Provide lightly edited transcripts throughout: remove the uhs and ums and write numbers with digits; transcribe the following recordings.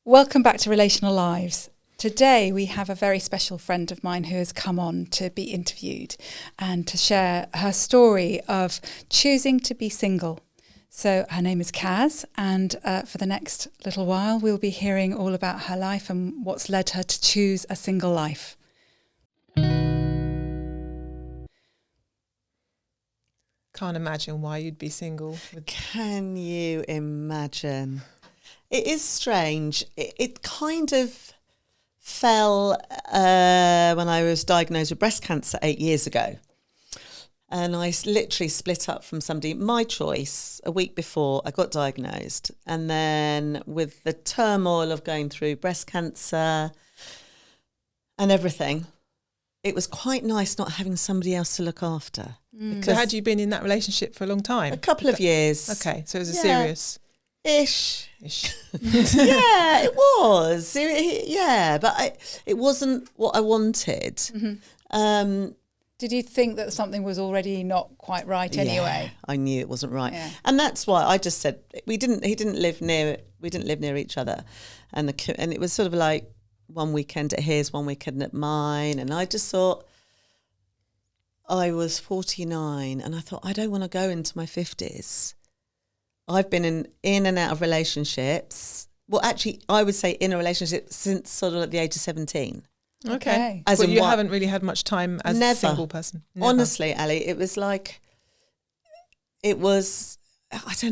Welcome back to Relational Lives. Today we have a very special friend of mine who has come on to be interviewed and to share her story of choosing to be single. So her name is Kaz, and for the next little while we'll be hearing all about her life and what's led her to choose a single life. Can't imagine why you'd be single. Can you imagine? It is strange. It kind of fell when I was diagnosed with breast cancer 8 years ago. And I literally split up from somebody, my choice, a week before I got diagnosed. And then with the turmoil of going through breast cancer and everything, it was quite nice not having somebody else to look after. So had you been in that relationship for a long time? A couple of years. Okay, so it was a serious... Ish. Yeah, it was. But it wasn't what I wanted. Mm-hmm. Did you think that something was already not quite right anyway? I knew it wasn't right, and that's why I just said we didn't live near each other, and it was sort of like one weekend at his, one weekend at mine, and I just thought I was 49, and I thought I don't want to go into my 50s. I've been in and out of relationships. Well, actually, I would say in a relationship since sort of at the age of 17. Okay. But you haven't really had much time as a single person? Never. Honestly, Ali, I don't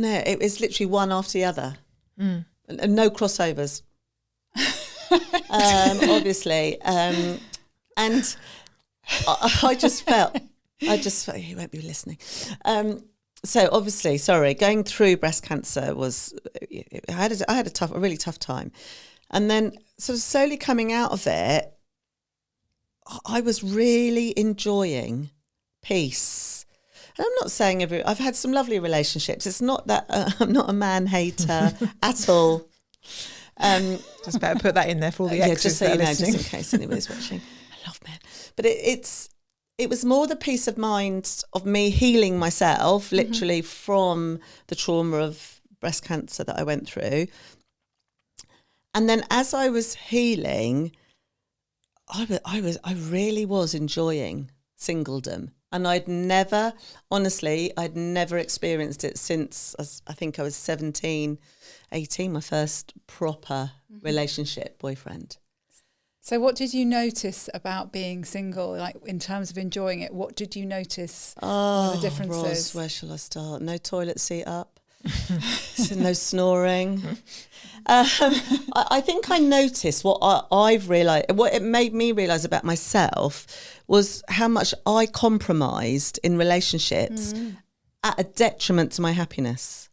know, it was literally one after the other. And no crossovers. Obviously. And I just felt, he won't be listening. So obviously, going through breast cancer was, I had a really tough time. And then sort of slowly coming out of it, I was really enjoying peace. And I'm not saying I've had some lovely relationships. It's not that I'm not a man hater at all. Just better put that in there for all the exes. Just so you know, just in case anybody's watching. I love men. But it was more the peace of mind of me healing myself, literally from the trauma of breast cancer that I went through. And then as I was healing, I really was enjoying singledom. And I'd never experienced it since I think I was 17, 18, my first proper relationship boyfriend. So what did you notice about being single, like in terms of enjoying it? What did you notice were the differences? Roz, where shall I start? No toilet seat up, no snoring. I think I noticed what I've realised, what it made me realise about myself was how much I compromised in relationships at a detriment to my happiness.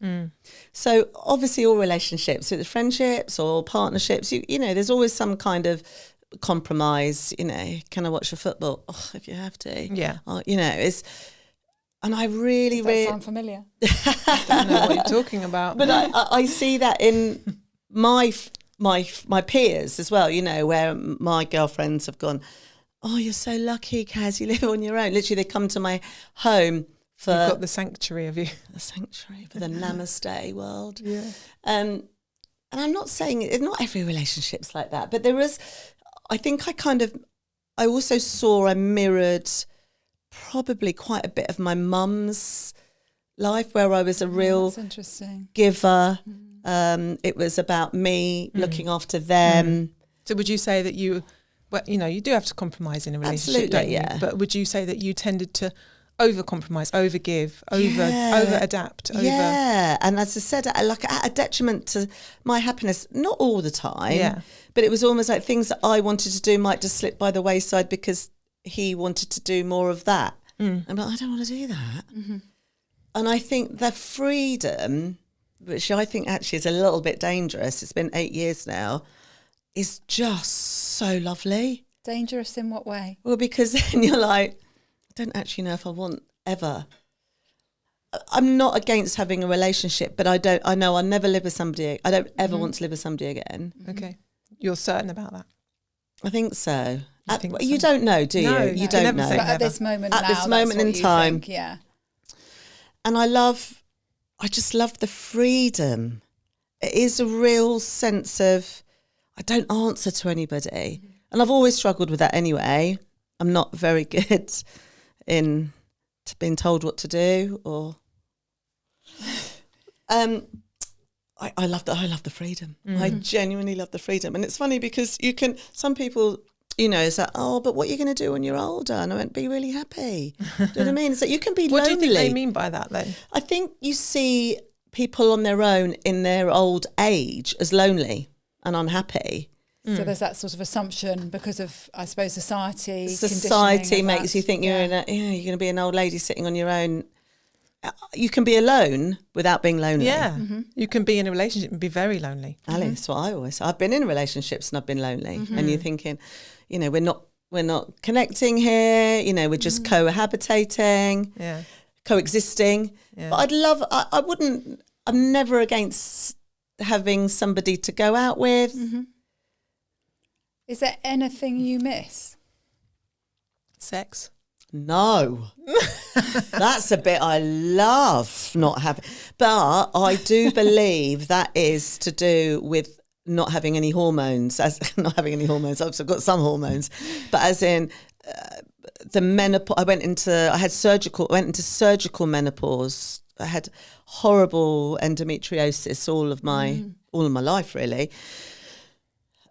So obviously all relationships, whether friendships or partnerships, you know, there's always some kind of compromise. You know, can I watch the football? Oh, if you have to. Yeah. You know, and I really, Does that sound familiar? I don't know what you're talking about. But I see that in my peers as well, you know, where my girlfriends have gone, oh, you're so lucky, Kaz, you live on your own. Literally, they come to my home for... You've got the sanctuary, have you? The sanctuary for the namaste world. Yeah. And I'm not saying, not every relationship's like that, but there is, I think I also saw I mirrored probably quite a bit of my mum's life, where I was a real giver. It was about me looking after them. So would you say that you do have to compromise in a relationship, don't you? Yeah. But would you say that you tended to over-compromise, over-give, over-adapt? Yeah, and as I said, at a detriment to my happiness, not all the time, but it was almost like things that I wanted to do might just slip by the wayside because he wanted to do more of that. I'm like, I don't want to do that. And I think the freedom, which I think actually is a little bit dangerous, it's been 8 years now, is just so lovely. Dangerous in what way? Well, because then you're like, I don't actually know if I want ever. I'm not against having a relationship, but I know I'll never live with somebody. I don't ever want to live with somebody again. Okay. You're certain about that? I think so. So. You don't know, do you? No, you don't know. But at this moment now, this moment in time. Think, yeah. And I just love the freedom. It is a real sense of I don't answer to anybody. And I've always struggled with that anyway. I'm not very good in being told what to do, or I love the freedom. I genuinely love the freedom. And it's funny because some people, it's like, oh, but what are you going to do when you're older? And I went, be really happy. Do you know what I mean? It's like you can be What lonely. do you think they mean by that then? I think you see people on their own in their old age as lonely and unhappy. So there's that sort of assumption because of, I suppose, society. Society makes you think you're going to be an old lady sitting on your own. You can be alone without being lonely. Yeah, you can be in a relationship and be very lonely. Ali, that's what I've been in relationships and I've been lonely. And you're thinking, we're not connecting here. We're just cohabitating, coexisting. Yeah. But I'm never against having somebody to go out with. Is there anything you miss? Sex? No. That's a bit I love not having. But I do believe that is to do with not having any hormones. I've got some hormones. But as in the menopause, I went into surgical menopause. I had horrible endometriosis all of my life, really.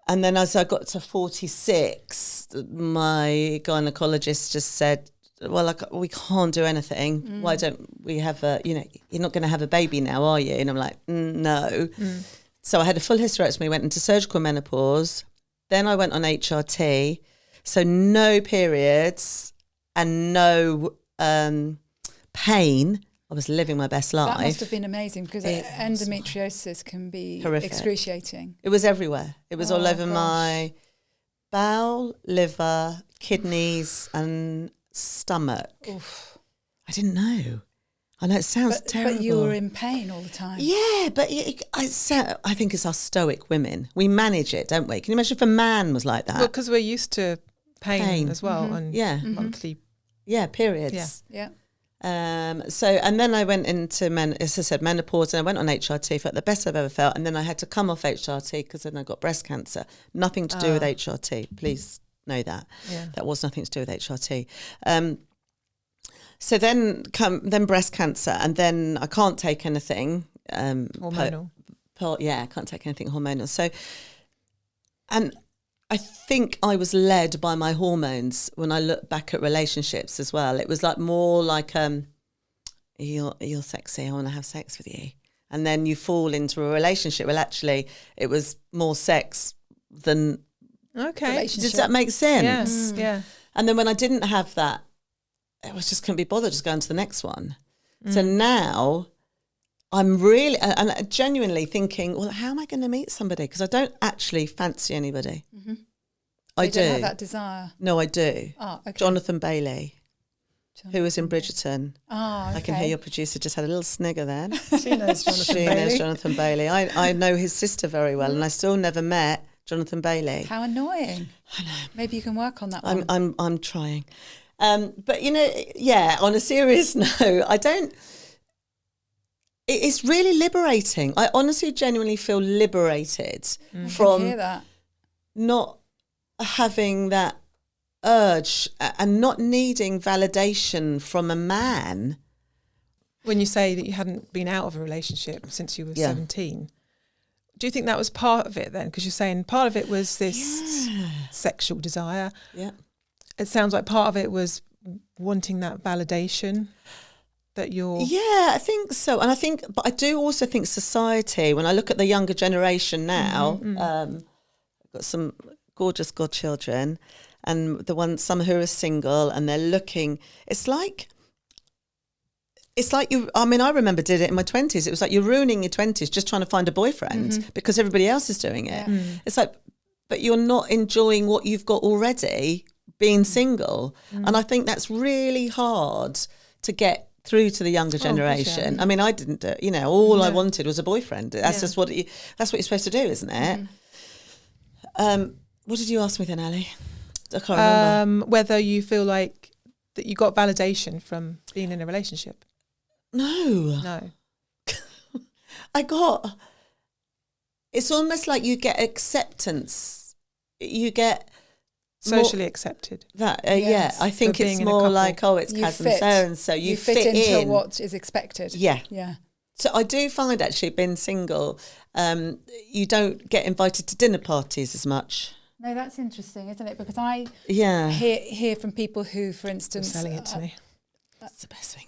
And then as I got to 46, my gynecologist just said, well, we can't do anything. Why don't we have you're not going to have a baby now, are you? And I'm like, no. So I had a full hysterectomy, went into surgical menopause. Then I went on HRT. So no periods and no pain. I was living my best life. That must have been amazing because endometriosis can be horrific. Excruciating. It was everywhere. It was all over my bowel, liver, kidneys and stomach. Oof. I didn't know. I know it sounds terrible. But you were in pain all the time. Yeah, but I think it's our stoic women. We manage it, don't we? Can you imagine if a man was like that? Well, because we're used to pain as well and monthly. Yeah, periods. Yeah. So, and then I went into menopause, and I went on HRT, felt the best I've ever felt. And then I had to come off HRT because then I got breast cancer. Nothing to do with HRT. Please know that. Yeah. That was nothing to do with HRT. So then breast cancer, and then I can't take anything. Hormonal. I can't take anything hormonal. So, and I think I was led by my hormones when I look back at relationships as well. It was more like, you're sexy, I want to have sex with you. And then you fall into a relationship. Well, actually, it was more sex than relationship. Does that make sense? Yes, yeah. And then when I didn't have that, I just couldn't be bothered, just going to the next one. So now I'm really and genuinely thinking, well, how am I going to meet somebody? Because I don't actually fancy anybody. I do. You don't have that desire? No, I do. Oh, okay. Jonathan Bailey, who was in Bridgerton. Oh, okay. I can hear your producer just had a little snigger then. She knows Jonathan Bailey. I know his sister very well, and I still never met Jonathan Bailey. How annoying. I know. Maybe you can work on that one. I'm trying. But, on a serious note, it's really liberating. I honestly, genuinely feel liberated from hear that. Not having that urge and not needing validation from a man. When you say that you hadn't been out of a relationship since you were 17, do you think that was part of it then? Because you're saying part of it was this sexual desire. Yeah. It sounds like part of it was wanting that validation that you're... Yeah, I think so. And but I do also think society, when I look at the younger generation now, I've got some gorgeous godchildren and some who are single and they're looking, it's like I remember did it in my 20s. It was like you're ruining your 20s just trying to find a boyfriend because everybody else is doing it. Yeah. It's like, but you're not enjoying what you've got already being single. And I think that's really hard to get through to the younger generation. Sure. I mean, I didn't do it, all I wanted was a boyfriend. That's just what that's what you're supposed to do, isn't it? What did you ask me then, Ali? I can't remember. Whether you feel like that you got validation from being in a relationship. No. it's almost like you get acceptance. You get socially accepted. That Yes. I think it's being in a more couple. like, oh, it's You Kaz and fit. so and so. You fit into in what is expected. Yeah. So I do find actually being single, you don't get invited to dinner parties as much. No, that's interesting, isn't it? Because I hear from people who, for instance, You're selling it to me. That's the best thing.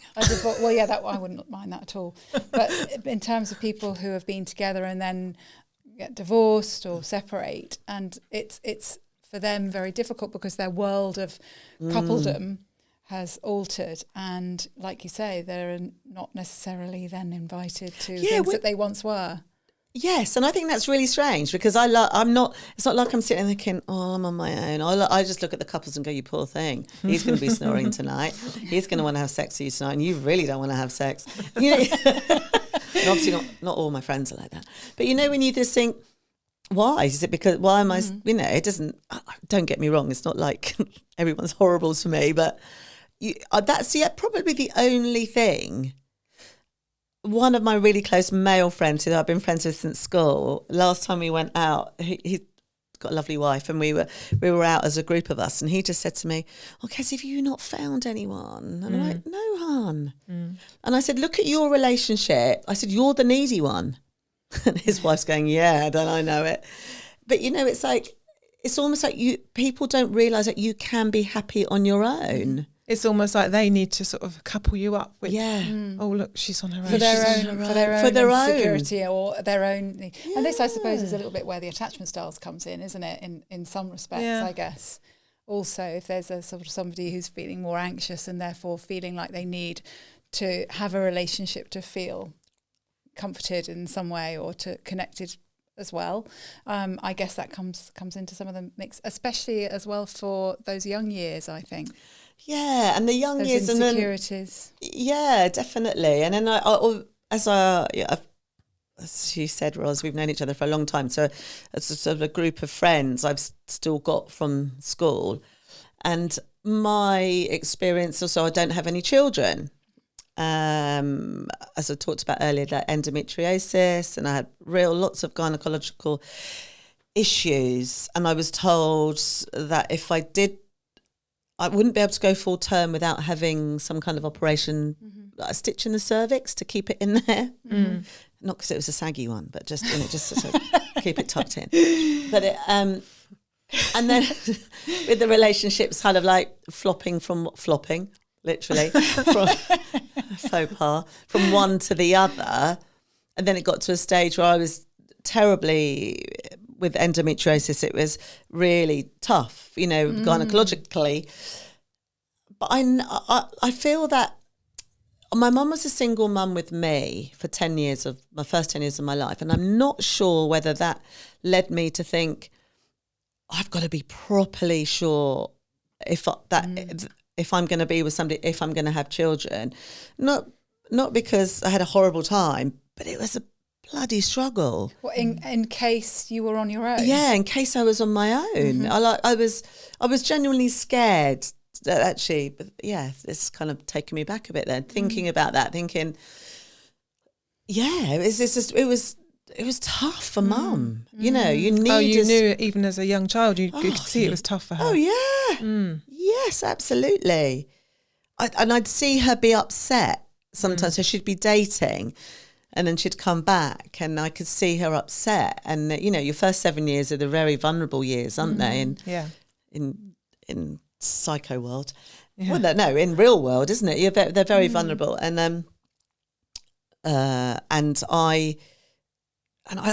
Well, yeah, that I wouldn't mind that at all. But in terms of people who have been together and then get divorced or separate, and it's for them very difficult because their world of coupledom has altered, and like you say, they're not necessarily then invited to things that they once were. Yes, and I think that's really strange because I'm not. It's not like I'm sitting there thinking, "Oh, I'm on my own." I just look at the couples and go, "You poor thing. He's going to be snoring tonight. He's going to want to have sex with you tonight, and you really don't want to have sex." You know, and obviously not all my friends are like that. But you know, when you just think, why is it? Because why am I? You know, it doesn't. Don't get me wrong. It's not like everyone's horrible to me, but that's probably the only thing. One of my really close male friends who I've been friends with since school, last time we went out, he's got a lovely wife, and we were out as a group of us, and he just said to me, "Oh, Kaz, have you not found anyone?" And I'm like, "No, hon." And I said, "Look at your relationship." I said, "You're the needy one." And his wife's going, "Yeah, don't I know it?" But you know, it's like, it's almost like people don't realise that you can be happy on your own. It's almost like they need to sort of couple you up with, oh, look, she's on her own. For their own insecurity or their own. Yeah. And this, I suppose, is a little bit where the attachment styles comes in, isn't it? In some respects, I guess. Also, if there's a sort of somebody who's feeling more anxious and therefore feeling like they need to have a relationship to feel comforted in some way or to connected as well, I guess that comes into some of the mix, especially as well for those young years, I think. Yeah, and the young those years insecurities. And then, yeah, definitely. And then as you said, Ros, we've known each other for a long time. So as a sort of a group of friends I've still got from school. And my experience also, I don't have any children. As I talked about earlier, that endometriosis, and I had lots of gynecological issues. And I was told that if I did, I wouldn't be able to go full term without having some kind of operation, like a stitch in the cervix to keep it in there. Not because it was a saggy one, but just just to sort of keep it tucked in. But and then with the relationships, kind of like flopping, literally from faux pas from one to the other, and then it got to a stage where I was terribly. With endometriosis, it was really tough, you know, gynecologically. But I feel that my mum was a single mum with me for my first 10 years of my life. And I'm not sure whether that led me to think, I've got to be properly sure if I'm going to be with somebody, if I'm going to have children. Not because I had a horrible time, but it was a bloody struggle. Well, in case you were on your own. Yeah, in case I was on my own. I was genuinely scared that actually, but yeah, it's kind of taken me back a bit then, thinking about that, yeah, it was tough for mum. You know, you knew even as a young child, you could see it was tough for her. Oh yeah. Yes, absolutely. I'd see her be upset sometimes. So she'd be dating, and then she'd come back, and I could see her upset. And you know, your first 7 years are the very vulnerable years, aren't they? And in psycho world, well, no, in real world, isn't it? They're very vulnerable, and I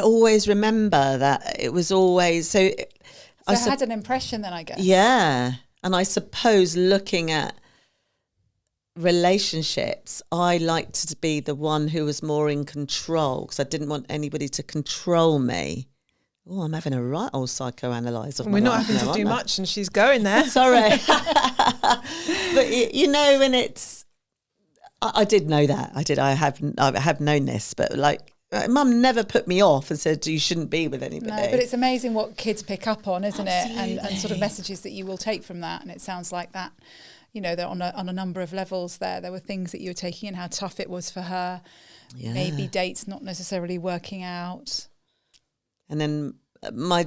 always remember that it was always so. I had an impression then, I guess. Yeah, and I suppose looking at relationships, I liked to be the one who was more in control because I didn't want anybody to control me. Oh, I'm having a right old psychoanalyse of my life. We're not having to do much, and she's going there. Sorry. But you know, when it's, I did know that. I have known this, but like, Mum never put me off and said you shouldn't be with anybody. No, but it's amazing what kids pick up on, isn't Absolutely. it? And sort of messages that you will take from that. And it sounds like that, you know, they're on a number of levels there. There were things that you were taking in, how tough it was for her. Yeah. Maybe dates not necessarily working out. And then my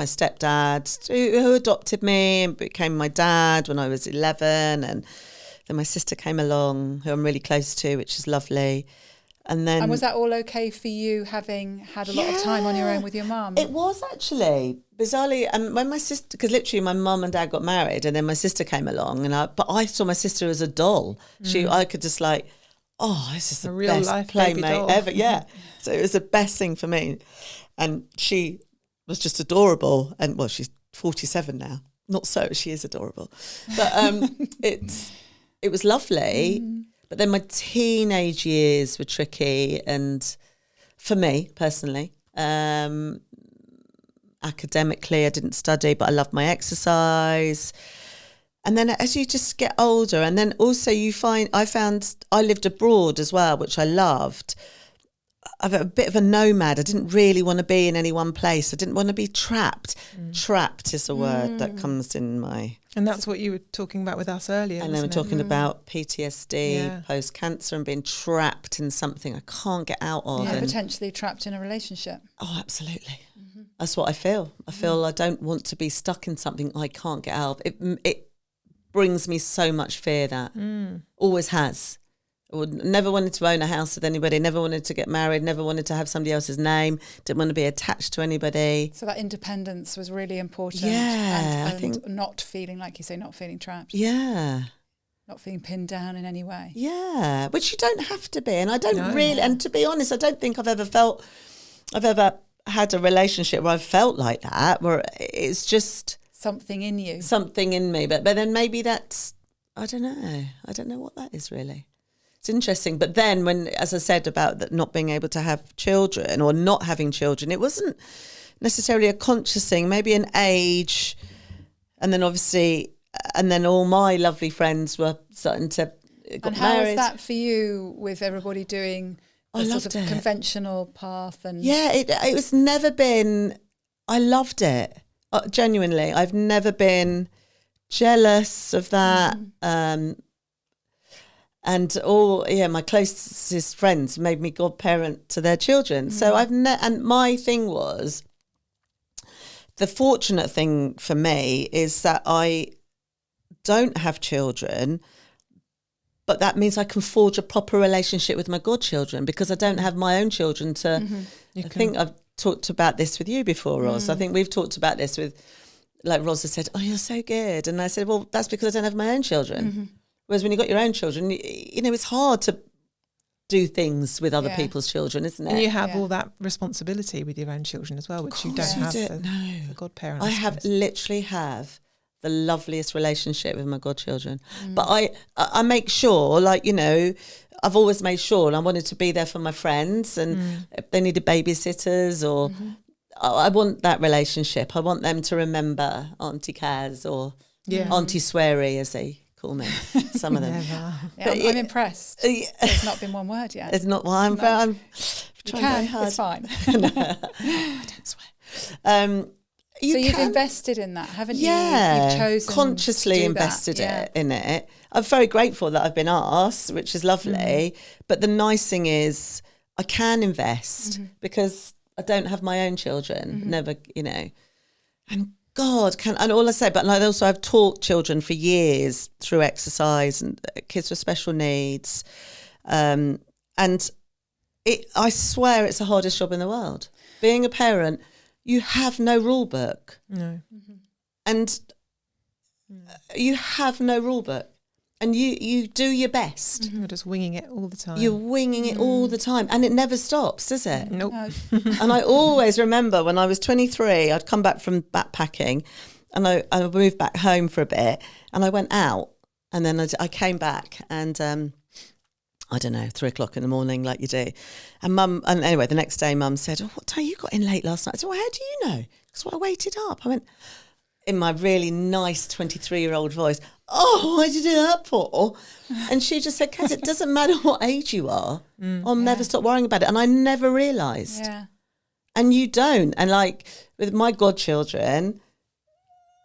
stepdad who adopted me and became my dad when I was 11, and then my sister came along, who I'm really close to, which is lovely. And was that all okay for you, having had a lot of time on your own with your mum? It was, actually, bizarrely. And when my sister, because literally my mum and dad got married, and then my sister came along, but I saw my sister as a doll. I could just like, this is the real best life playmate ever. Yeah. So it was the best thing for me. And she was just adorable. And well, she's 47 now. Not so, she is adorable. But it was lovely. But then my teenage years were tricky, and for me personally, academically I didn't study, but I loved my exercise. And then as you just get older, and then also I lived abroad as well, which I loved. I'm a bit of a nomad. I didn't really want to be in any one place. I didn't want to be trapped. Trapped is a word that comes in my... And that's what you were talking about with us earlier. And then we're talking about PTSD, post-cancer, and being trapped in something I can't get out of. Yeah, potentially trapped in a relationship. Oh, absolutely. That's what I feel. I feel I don't want to be stuck in something I can't get out of. It brings me so much fear, that always has. I never wanted to own a house with anybody, never wanted to get married, never wanted to have somebody else's name, didn't want to be attached to anybody. So that independence was really important. Yeah. And I think not feeling, like you say, not feeling trapped. Yeah. Not feeling pinned down in any way. Yeah, which you don't have to be. And I don't and to be honest, I don't think I've ever had a relationship where I've felt like that, where it's just... Something in you. Something in me. But then maybe that's, I don't know what that is really. It's interesting. But then when, as I said about that, not being able to have children or not having children, it wasn't necessarily a conscious thing, maybe an age. And then obviously, and then all my lovely friends were starting to get and how married. was that for you, with everybody doing the sort of conventional path? And yeah, it was never been, I loved it. Genuinely, I've never been jealous of that. And my closest friends made me godparent to their children. So and my thing was, the fortunate thing for me is that I don't have children, but that means I can forge a proper relationship with my godchildren, because I don't have my own children to, I think I've talked about this with you before, Ros. I think we've talked about this with, like Ros has said, oh, you're so good. And I said, well, that's because I don't have my own children. Whereas when you've got your own children, it's hard to do things with other people's children, isn't it? And you have all that responsibility with your own children as well, which you don't have for godparents. I literally have the loveliest relationship with my godchildren. But I make sure, I've always made sure, and I wanted to be there for my friends, and if they needed babysitters, or I want that relationship. I want them to remember Auntie Kaz or Auntie Sweary, as they call me. Some of them. I'm impressed. There's not been one word yet. It's not. Well, I'm trying very hard. It's fine. I don't swear. You've invested in that, haven't you? Yeah, You've chosen consciously to do invested that. in it. I'm very grateful that I've been asked, which is lovely. But the nice thing is, I can invest because I don't have my own children. Never, And God can, and all I say, but also I've taught children for years through exercise and kids with special needs, and I swear it's the hardest job in the world. Being a parent. You have no rule book. No. And you have no rule book. And you do your best. You're just winging it all the time. You're winging it all the time. And it never stops, does it? Nope. And I always remember when I was 23, I'd come back from backpacking, and I moved back home for a bit, and I went out. And then I came back, and I don't know, 3 o'clock in the morning, like you do. And anyway, the next day, Mum said, oh, what time you got in late last night? I said, well, how do you know? Because I waited up. I went, in my really nice 23-year-old voice, oh, why did you do that for? And she just said, Kaz, it doesn't matter what age you are. I'll never stop worrying about it. And I never realised. Yeah. And you don't. And with my godchildren,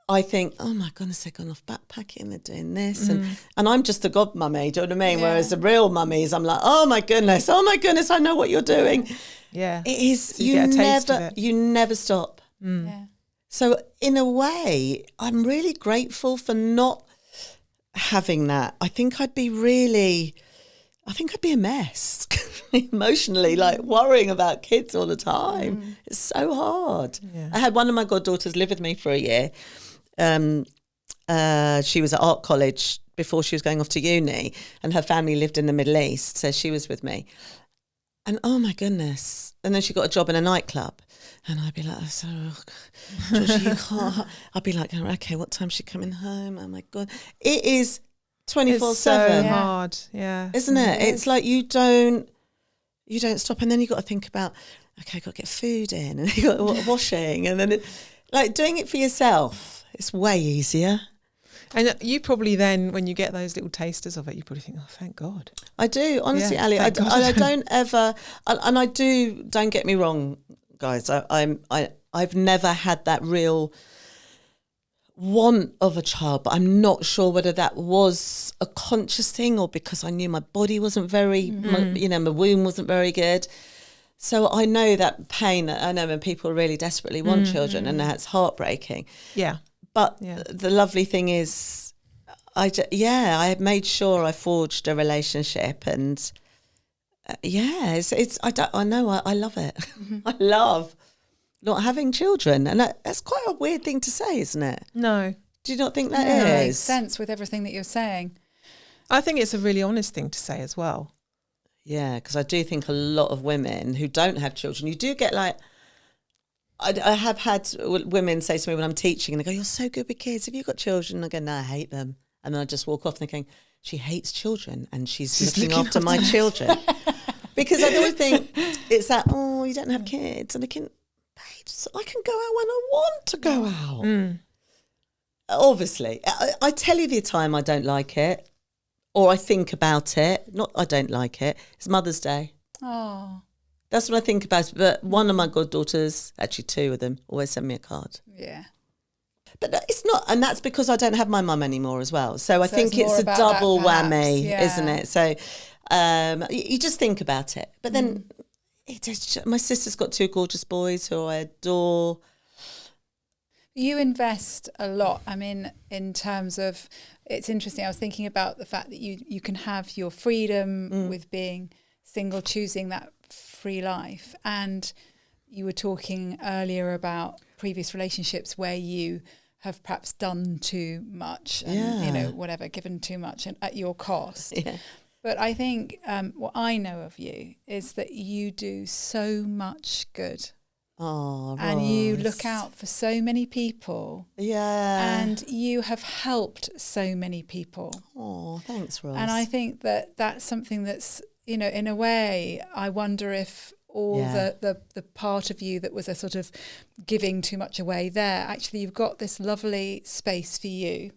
I think, oh my goodness, they've gone off backpacking, they're doing this. And I'm just a godmummy, do you know what I mean? Yeah. Whereas the real mummies, I'm like, oh my goodness, I know what you're doing. Yeah. It is, So you get a taste of it. you never stop. Yeah. So in a way, I'm really grateful for not having that. I think I'd be a mess emotionally, like worrying about kids all the time. It's so hard. Yeah. I had one of my goddaughters live with me for a year. She was at art college before she was going off to uni, and her family lived in the Middle East, so she was with me. And oh my goodness. And then she got a job in a nightclub. And I'd be like, Georgie, you can't. I'd be like, okay, what time's she coming home? Oh my God. It is 24/7. It's so hard. Yeah. Isn't it? It's like you don't stop. And then you got to think about, okay, got to get food in, and you got washing. And then like doing it for yourself, it's way easier. And you probably then, when you get those little tasters of it, you probably think, oh, thank God. I do, honestly, Yeah, Ali. I thank God. don't ever, and I do, don't get me wrong, guys. I've never had that real want of a child, but I'm not sure whether that was a conscious thing or because I knew my body wasn't very, my womb wasn't very good. So I know that pain that I know when people really desperately want children, and that's heartbreaking. Yeah. But the lovely thing is, I had made sure I forged a relationship, and I love it. I love not having children, and that's quite a weird thing to say, isn't it? No. Do you not think that It is? makes sense with everything that you're saying. I think it's a really honest thing to say as well. Yeah, because I do think a lot of women who don't have children, you do get like, I have had women say to me when I'm teaching, and they go, you're so good with kids. Have you got children? And I go, no, I hate them. And then I just walk off thinking, she hates children and she's looking after my children. Because I always think it's that, oh, you don't have kids. And I can go out when I want to go out. Obviously. I tell you the time I don't like it, or I think about it. Not I don't like it. It's Mother's Day. Oh. That's what I think about. But one of my goddaughters, actually two of them, always send me a card. Yeah. But it's not, and that's because I don't have my mum anymore as well. So I think it's it's a more about double that, perhaps. whammy, Yeah. isn't it? So you just think about it. But then my sister's got two gorgeous boys who I adore. You invest a lot. I mean, in terms of, it's interesting. I was thinking about the fact that you can have your freedom with being single, choosing that free life. And you were talking earlier about previous relationships where you have perhaps done too much and, given too much and at your cost. Yeah. But I think what I know of you is that you do so much good. Oh, Ross. And you look out for so many people. Yeah. And you have helped so many people. Oh, thanks, Ross. And I think that that's something that's, in a way, I wonder if all the part of you that was a sort of giving too much away there, actually you've got this lovely space for you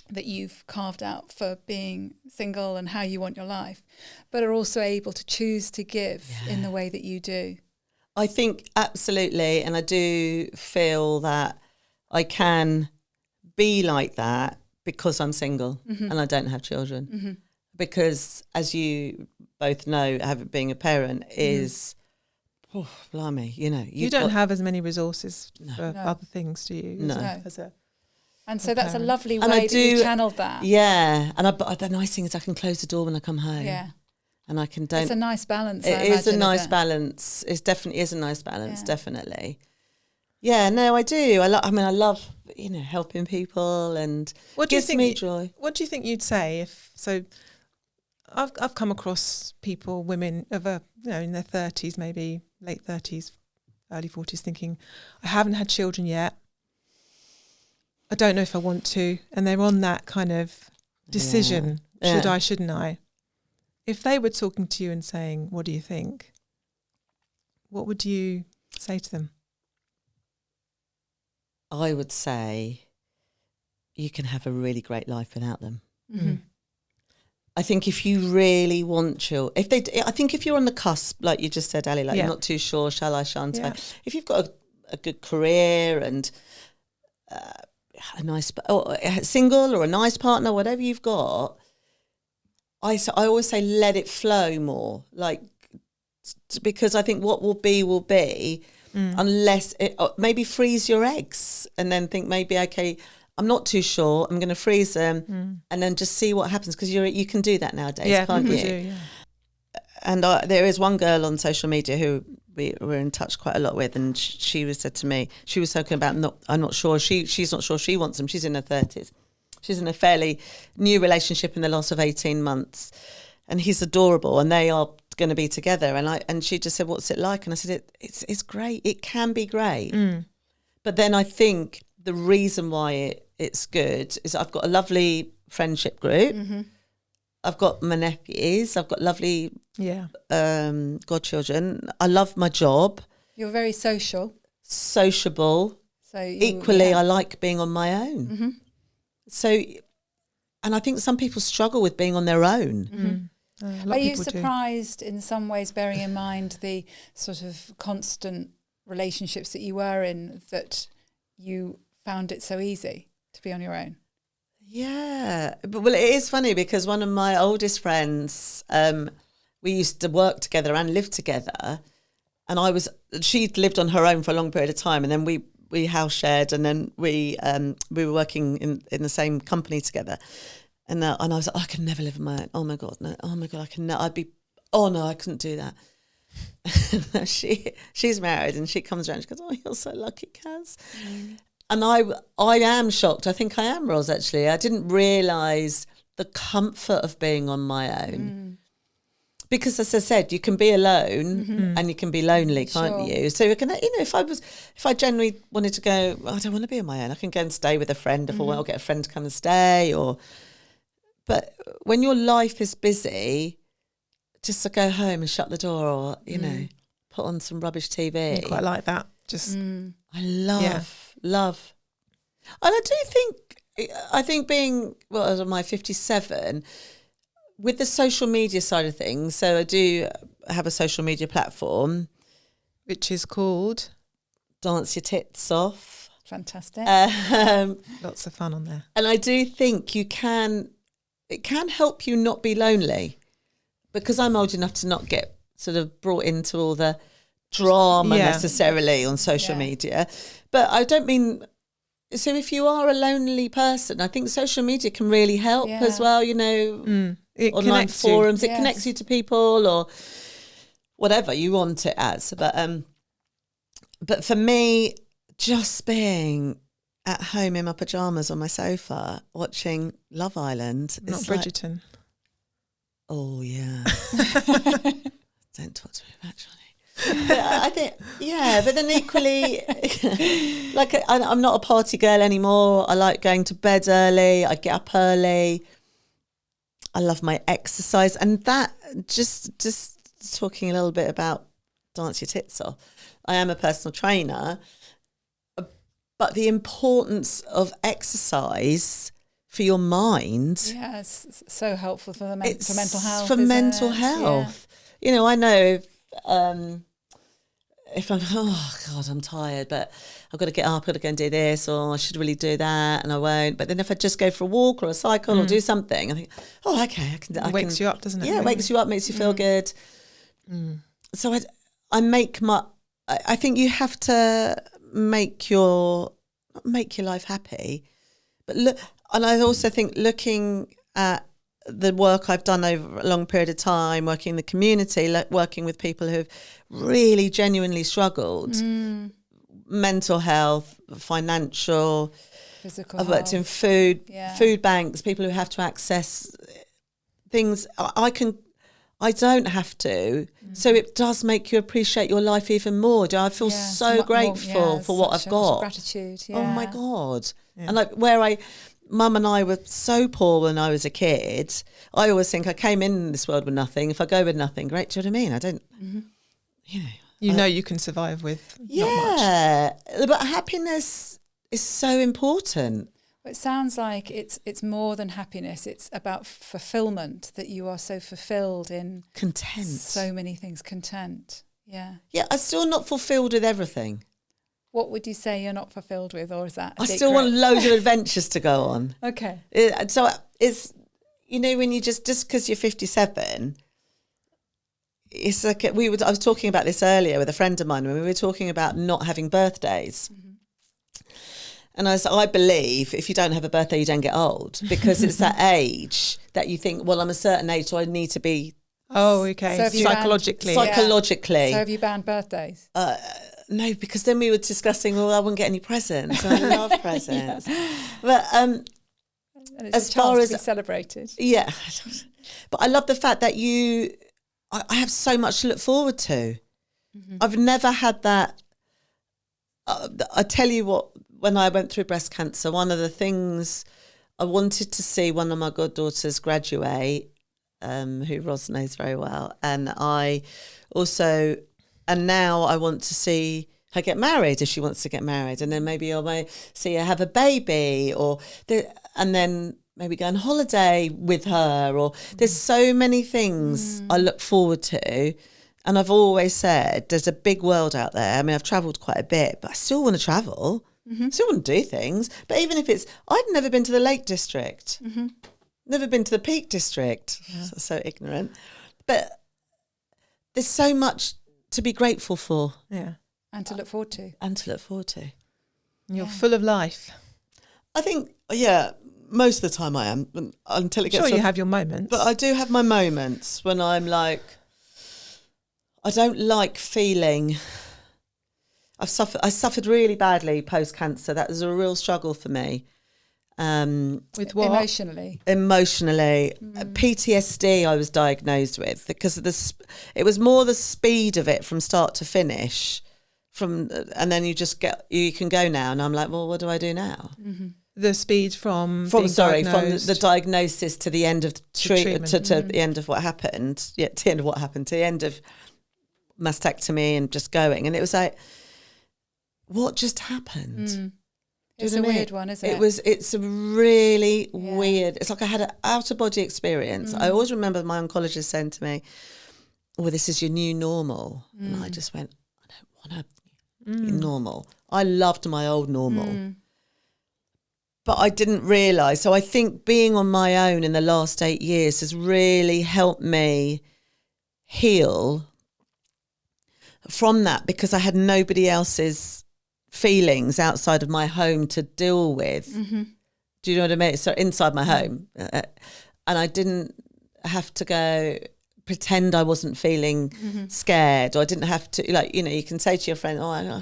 that you've carved out for being single and how you want your life, but are also able to choose to give in the way that you do. I think absolutely, and I do feel that I can be like that because I'm single and I don't have children. Because as you both know, being a parent is, blimey, you don't have as many resources for other things, do you? No. And so that's a lovely way that you channeled that. Yeah, and the nice thing is I can close the door when I come home. Yeah. And I can It's a nice balance. It is a nice balance. It definitely is a nice balance. Definitely. Yeah. No, I do. I love helping people, and what gives me joy. What do you think you'd say if so? I've come across people, women of in their 30s, maybe late 30s, early 40s, thinking, I haven't had children yet. I don't know if I want to, and they're on that kind of decision: should I, shouldn't I? If they were talking to you and saying, what do you think? What would you say to them? I would say you can have a really great life without them. Mm-hmm. I think if you really want children, I think if you're on the cusp, like you just said, Ali, you're not too sure, shall I, shan't I? If you've got a good career and a nice, or single or a nice partner, whatever you've got, I always say let it flow more, like, because I think what will be, unless it, maybe freeze your eggs and then think maybe, okay, I'm not too sure, I'm going to freeze them and then just see what happens, because you can do that nowadays, can't you? Do, yeah. And there is one girl on social media who we're in touch quite a lot with, and she said to me, she was talking about, I'm not sure, she's not sure she wants them. She's in her 30s. She's in a fairly new relationship in the last of 18 months, and he's adorable, and they are going to be together. And she just said, what's it like? And I said, it's great. It can be great. But then I think the reason why it's good is I've got a lovely friendship group. I've got my nephews. I've got lovely godchildren. I love my job. You're very sociable. So equally, I like being on my own. So, and I think some people struggle with being on their own. Are you surprised in some ways, bearing in mind the sort of constant relationships that you were in, that you found it so easy to be on your own? Yeah, but well, it is funny because one of my oldest friends, we used to work together and live together, and she'd lived on her own for a long period of time, and then we house shared, and then we were working in the same company together, and I was like, I could never live on my own. Oh my god, no! Oh my god, I can. I couldn't do that. She's married, and she comes around. She goes, "Oh, you're so lucky, Kaz." And I am shocked. I think I am, Ros, actually. I didn't realise the comfort of being on my own. Because, as I said, you can be alone and you can be lonely, can't you? So, if I genuinely wanted to go, I don't want to be on my own, I can go and stay with a friend if I want, or get a friend to come and stay. But when your life is busy, just to go home and shut the door, or, put on some rubbish TV. I quite like that. I love. And I think being, am I 57, with the social media side of things, so I do have a social media platform. Which is called? Dance Your Tits Off. Fantastic. Lots of fun on there. And I do think it can help you not be lonely, because I'm old enough to not get sort of brought into all the drama necessarily on social media. But I don't mean, so if you are a lonely person, I think social media can really help as well, online forums, it connects you to people or whatever you want it as. But for me, just being at home in my pajamas on my sofa watching Love Island. Not Bridgerton. Oh, yeah. Don't talk to me about Johnny. But I think, but then equally, like, I'm not a party girl anymore. I like going to bed early. I get up early. I love my exercise. And that, just talking a little bit about Dance Your Tits Off, I am a personal trainer, but the importance of exercise for your mind. Yeah, it's so helpful for for mental health. For mental health. Yeah. I know if I'm, I'm tired, but I've got to get up, I've got to go and do this, or I should really do that, and I won't. But then if I just go for a walk or a cycle or do something, I think, okay, I can. It wakes you up, doesn't it? Yeah, it wakes you up, makes you feel good. So I think you have to make your life happy, but look. And I also think, looking at the work I've done over a long period of time, working in the community, like working with people who've really genuinely struggled, mental health, financial, physical I've worked in food banks, people who have to access things. I don't have to. So it does make you appreciate your life even more. I feel so grateful for what I've got. Gratitude. Yeah. Oh my God. Yeah. And like Mum and I were so poor when I was a kid. I always think I came in this world with nothing. If I go with nothing, great. Do you know what I mean? I don't, you can survive with not much. Yeah, but happiness is so important. Well, it sounds like it's more than happiness. It's about fulfillment, that you are so fulfilled in content. So many things. Content. Yeah. Yeah, I'm still not fulfilled with everything. what would you say you're not fulfilled with, or is that a I secret? still want loads of adventures to go on. Okay. So it's, you know, when you just because you're 57, it's like I was talking about this earlier with a friend of mine when we were talking about not having birthdays. And I believe if you don't have a birthday, you don't get old, because it's that age that you think, well, I'm a certain age, so I need to be. Oh, okay. So Psychologically. Psychologically. So have you banned birthdays? No, because then we were discussing, well, I wouldn't get any presents. I love presents. But And it's as a far chance as to be celebrated. yeah, but I love the fact that I have so much to look forward to. I've never had that. I tell you what, when I went through breast cancer, one of the things I wanted to see one of my goddaughters graduate, who Ros knows very well, and now I want to see her get married if she wants to get married, and then maybe I may see her have a baby, and then maybe go on holiday with her. Or there's so many things I look forward to, and I've always said there's a big world out there. I mean, I've travelled quite a bit, but I still want to travel. Still want to do things. But even if I've never been to the Lake District, never been to the Peak District. So ignorant, but there's so much to be grateful for. Yeah. And to look forward to. You're full of life. I think, most of the time I am, until it gets... Sure, you have your moments. But I do have my moments when I'm like, I don't like feeling... I suffered really badly post-cancer. That was a real struggle for me. With what? Emotionally. PTSD I was diagnosed with because of it was more the speed of it from start to finish, and then you can go now, and I'm like, well, what do I do now? The speed from the diagnosis to the end of treatment. to the end of what happened, to the end of what happened, to the end of mastectomy and just going, and it was like, what just happened? It's a weird one, isn't it? It's a really weird. It's like I had an out of body experience. I always remember my oncologist saying to me, "Well, this is your new normal," and I just went, "I don't want to be normal. I loved my old normal." But I didn't realise. So I think being on my own in the last 8 years has really helped me heal from that, because I had nobody else's feelings outside of my home to deal with. Do you know what I mean? So inside my home. And I didn't have to go pretend I wasn't feeling scared, or I didn't have to, you can say to your friend, I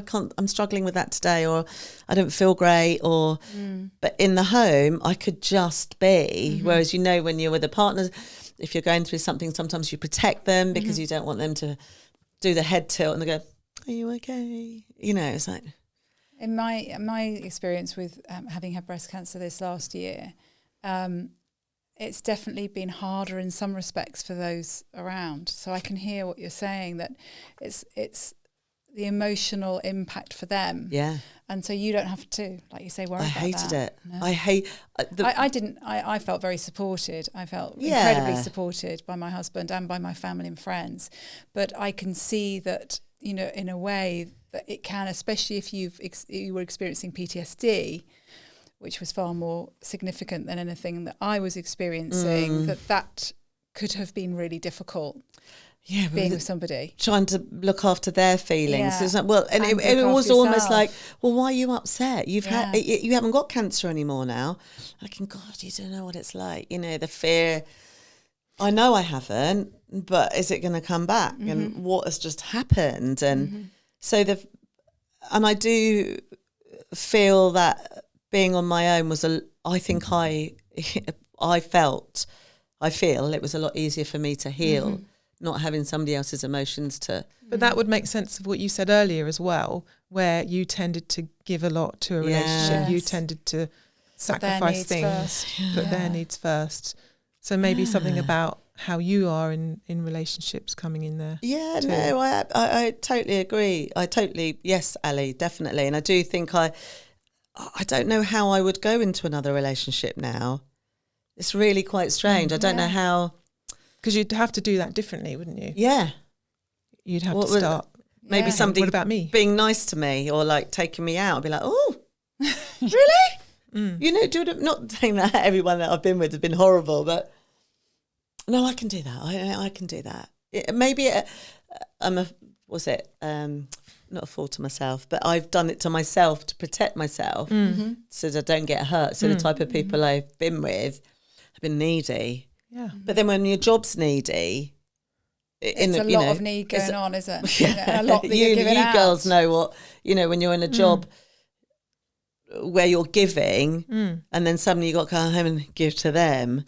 can't, I'm struggling with that today, or I don't feel great, but in the home I could just be. Whereas, when you're with a partner, if you're going through something, sometimes you protect them because you don't want them to do the head tilt and they go, are you okay? It's like... In my experience with having had breast cancer this last year, it's definitely been harder in some respects for those around. So I can hear what you're saying, that it's the emotional impact for them. Yeah. And so you don't have to, like you say, worry about that. I hated it. No. I didn't. I felt very supported. I felt incredibly supported by my husband and by my family and friends. But I can see that, in a way that it can, especially if you were experiencing PTSD, which was far more significant than anything that I was experiencing, that could have been really difficult. Yeah, being with somebody, trying to look after their feelings. Yeah. It's like, well, and it was almost like, well, why are you upset? You haven't got cancer anymore now. Like, God, you don't know what it's like. The fear. I know I haven't, but is it going to come back? And what has just happened? And so and I do feel that being on my own was I feel it was a lot easier for me to heal. Not having somebody else's emotions to... But that would make sense of what you said earlier as well, where you tended to give a lot to a relationship. Yes. You tended to sacrifice things, put their needs first. So maybe something about how you are in relationships coming in there. Yeah, too. no, I totally agree. Yes, Ali, definitely. And I do think I don't know how I would go into another relationship now. It's really quite strange. I don't know how... Because you'd have to do that differently, wouldn't you? Yeah. You'd have to start Maybe Yeah. somebody What about me? being nice to me or like taking me out. I'd be like, oh, really? You know, not saying that everyone that I've been with has been horrible, but no, I can do that. I can do that. Maybe I'm not a fool to myself, but I've done it to myself to protect myself so that I don't get hurt. So the type of people I've been with have been needy. Yeah. But then when your job's needy, It's a lot of need going on, isn't it? Yeah. A lot that you're giving out. You girls know what, when you're in a job where you're giving and then suddenly you got to come home and give to them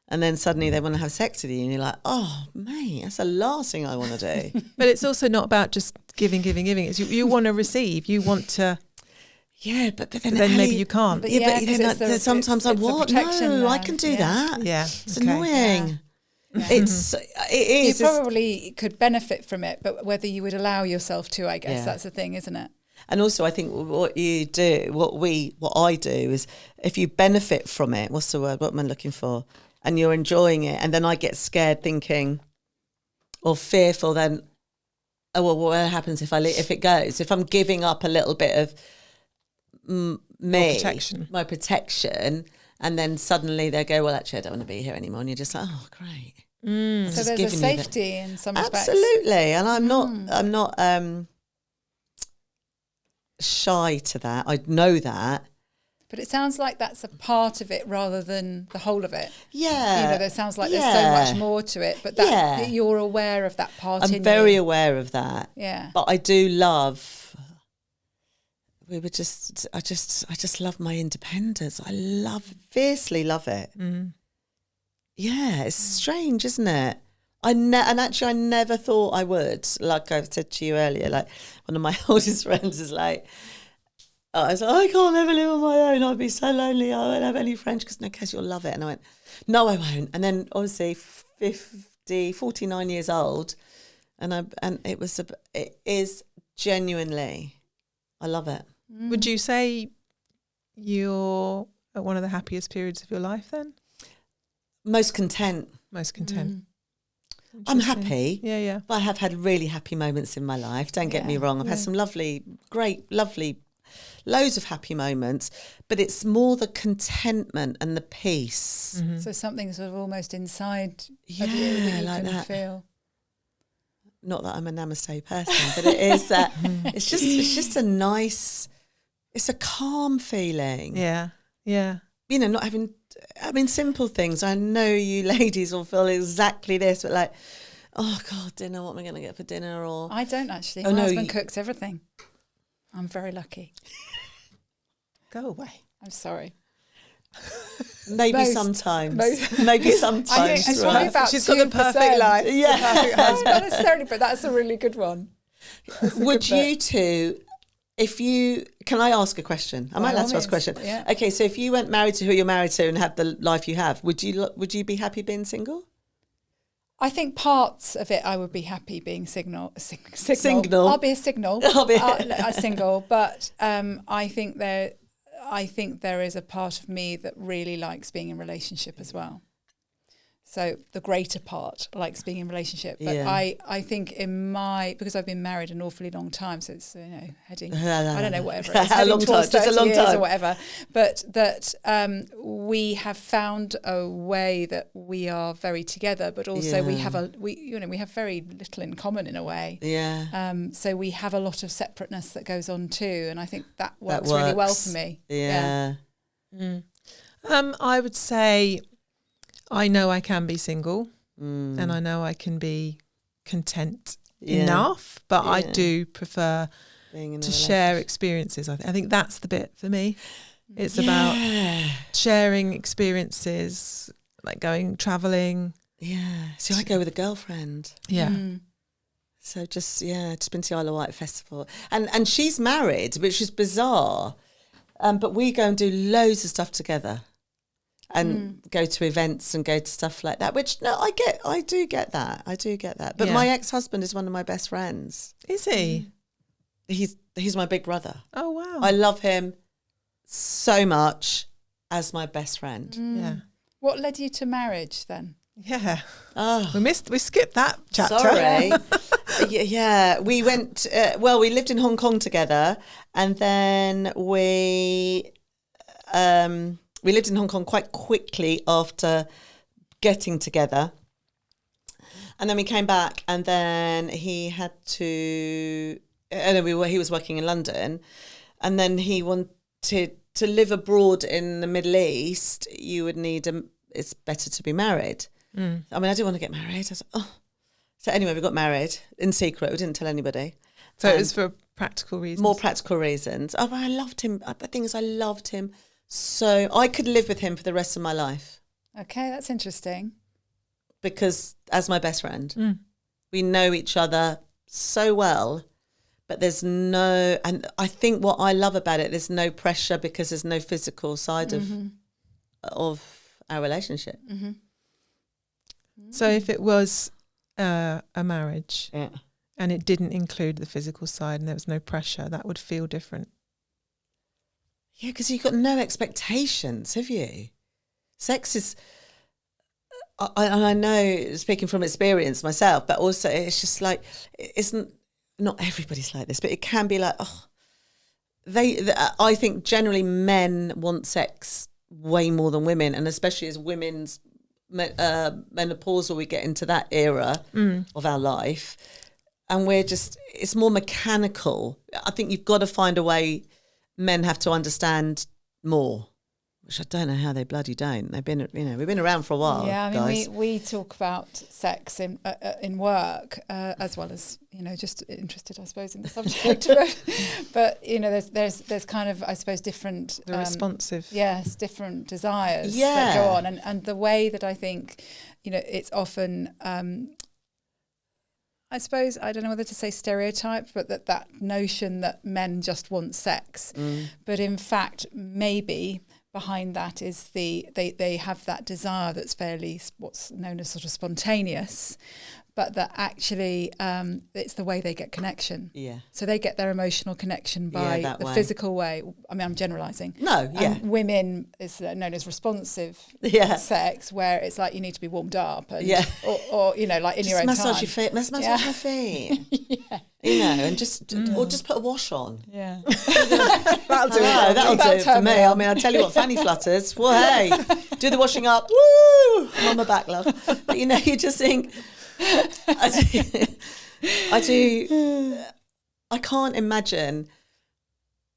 and then suddenly they want to have sex with you and you're like, oh, mate, that's the last thing I want to do. But it's also not about just giving. It's you want to receive. You want to... Yeah, but then maybe you can't. But sometimes I want. No, I can do that. Yeah. It's annoying. Yeah. It is. You probably could benefit from it, but whether you would allow yourself to, I guess that's the thing, isn't it? And also, I think what I do is if you benefit from it, what's the word? What am I looking for? And you're enjoying it, and then I get scared, thinking, or fearful. Then, oh well, what happens if it goes? If I'm giving up a little bit of my protection, and then suddenly they go, well, actually, I don't want to be here anymore, and you're just like, oh, great. So there's a safety in some respects. Absolutely, and I'm not shy to that. I know that. But it sounds like that's a part of it rather than the whole of it. Yeah. There sounds like there's so much more to it, but that you're aware of that part in you. I'm very aware of that. Yeah. But I do love... I just love my independence. I fiercely love it. Yeah, it's strange, isn't it? I never thought I would. Like I said to you earlier, like one of my oldest friends is like, I was like, I can't ever live on my own. I'd be so lonely. I won't have any friends. Because no, Kaz, you'll love it. And I went, no, I won't. And then obviously 49 years old, it is genuinely, I love it. Would you say you're at one of the happiest periods of your life then? Most content. I'm happy. Yeah. But I have had really happy moments in my life. Don't get me wrong. I've had some lovely, loads of happy moments. But it's more the contentment and the peace. So something sort of almost inside of you that you like can that. feel. Not that I'm a namaste person, but it is that. It's just a nice. It's a calm feeling. Yeah. Not having. I mean, simple things. I know you ladies will feel exactly this, but like, oh God, dinner. What am I going to get for dinner? Or I don't actually. My husband cooks everything. I'm very lucky. Go away. I'm sorry. Maybe sometimes. Maybe sometimes. It's probably about she's got the perfect life. Yeah. Not necessarily, but that's a really good one. Would you two, can I ask a question? Am I allowed to ask a question? Yeah. Okay, so if you weren't married to who you're married to and had the life you have, would you be happy being single? I think parts of it I would be happy being signal. Signal. I'll be a signal. I'll be a single, but I think there is a part of me that really likes being in a relationship as well. So the greater part likes being in a relationship. But I think because I've been married an awfully long time, so it's heading I don't know, whatever it is, a long time, just a long time or whatever. But that we have found a way that we are very together, but also we have very little in common in a way. Yeah. So we have a lot of separateness that goes on too, and I think that works really well for me. Yeah. I would say I know I can be single and I know I can be content enough, but I do prefer to share experiences. I think that's the bit for me. It's about sharing experiences, like travelling. Yeah. So I go with a girlfriend. Yeah. So just been to the Isle of Wight Festival. And she's married, which is bizarre. But we go and do loads of stuff together. And go to events and go to stuff like that, which I do get that. But my ex-husband is one of my best friends. Is he? He's my big brother. Oh wow. I love him so much as my best friend. Yeah. What led you to marriage then? Yeah. Oh, We skipped that chapter. sorry. Yeah, we went. We lived in Hong Kong together, and then we lived in Hong Kong quite quickly after getting together, and then we came back, and then he had to. And then he was working in London, and then he wanted to live abroad in the Middle East. You would need it's better to be married. I mean, I didn't want to get married. I was like, oh. So anyway, we got married in secret. We didn't tell anybody. So it was for practical reasons? More practical reasons. Oh, but I loved him. The thing is, I loved him. So I could live with him for the rest of my life. Okay, that's interesting. Because as my best friend, we know each other so well, but there's no, and I think what I love about it, there's no pressure because there's no physical side of our relationship. Mm-hmm. So if it was a marriage Yeah. and it didn't include the physical side and there was no pressure, that would feel different. Yeah, because you've got no expectations, have you? Sex is, I know, speaking from experience myself, but also it's just like, not everybody's like this, but it can be like, I think generally men want sex way more than women, and especially as women's menopausal, we get into that era of our life, and it's more mechanical. I think you've got to find a way. Men have to understand more, which I don't know how they bloody don't. We've been around for a while. Yeah, I mean, guys. we talk about sex in work as well as, just interested, I suppose, in the subject. but there's kind of, I suppose, different. The responsive. Yes, different desires that go on, and the way that I think, it's often. I suppose, I don't know whether to say stereotype, but that notion that men just want sex. But in fact, maybe behind that is they have that desire that's fairly what's known as sort of spontaneous, but that actually it's the way they get connection. Yeah. So they get their emotional connection by the physical way. I mean, I'm generalising. No, yeah. And women is known as responsive sex, where it's like you need to be warmed up, and, or like in just your own massage time. your feet, massage my feet. And just or just put a wash on. Yeah. That'll do it. That'll do it for me. I mean, I tell you what, fanny flutters. Well, hey, do the washing up. Woo! I'm on my back, love. But you just think. I do. I can't imagine